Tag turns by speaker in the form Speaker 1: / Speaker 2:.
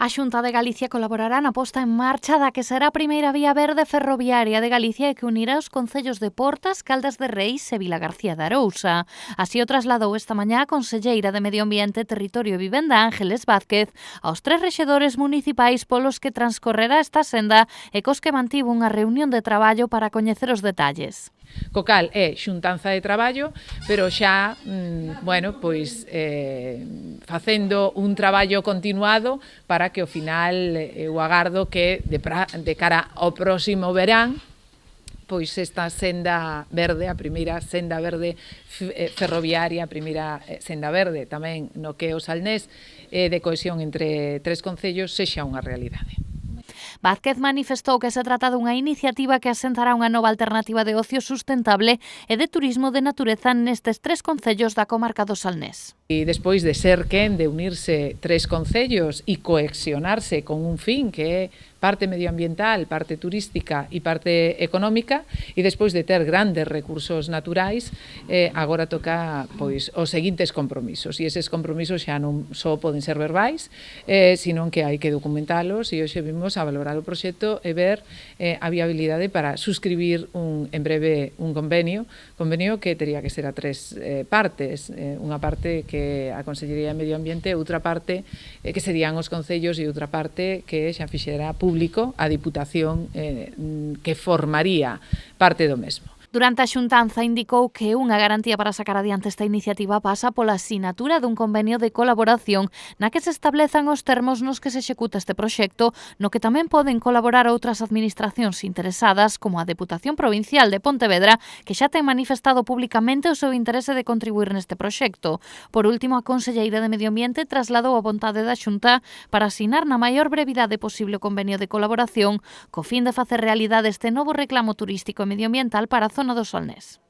Speaker 1: A Xunta de Galicia colaborará na posta en marcha da que será a primeira vía verde ferroviaria de Galicia e que unirá os concellos de Portas, Caldas de Reis e Vilagarcía de Arousa. Así o trasladou esta mañá a conselleira de Medio Ambiente, Territorio e Vivenda, Ángeles Vázquez, aos 3 rexedores municipais polos que transcorrerá esta senda e cos que mantivo unha reunión de traballo para coñecer os detalles.
Speaker 2: Co cal é xuntanza de traballo, pero xa, facendo un traballo continuado para que ao final eu agardo que de cara ao próximo verán, pois esta senda verde, a primeira senda verde ferroviaria, a primeira senda verde tamén no que é o Salnés, de cohesión entre 3 concellos, sexa unha realidade.
Speaker 1: Vázquez manifestou que se trata dunha iniciativa que asentará unha nova alternativa de ocio sustentable e de turismo de natureza nestes 3 concellos da comarca do Salnés.
Speaker 2: E despois de ser quen de unirse 3 concellos e coexionarse con un fin que é parte medioambiental, parte turística e parte económica, e despois de ter grandes recursos naturais, agora toca pois os seguintes compromisos. E eses compromisos xa non só poden ser verbais, sino que hai que documentalos, e hoxe vimos a valorar o proxecto e ver a viabilidade para suscribir en breve un convenio que teria que ser a 3 partes, unha parte que a Consellería de Medio Ambiente, outra parte que serían os concellos e outra parte que xa fixera público a Diputación que formaría parte do mesmo.
Speaker 1: Durante a xuntanza indicou que unha garantía para sacar adiante esta iniciativa pasa pola sinatura dun convenio de colaboración na que se establezan os termos nos que se executa este proxecto, no que tamén poden colaborar outras administracións interesadas, como a Deputación Provincial de Pontevedra, que xa ten manifestado públicamente o seu interese de contribuir neste proxecto. Por último, a conselleira de Medio Ambiente trasladou a vontade da Xunta para asinar na maior brevidade posible o convenio de colaboración co fin de facer realidade este novo reclamo turístico e medioambiental para a zona do Salnés.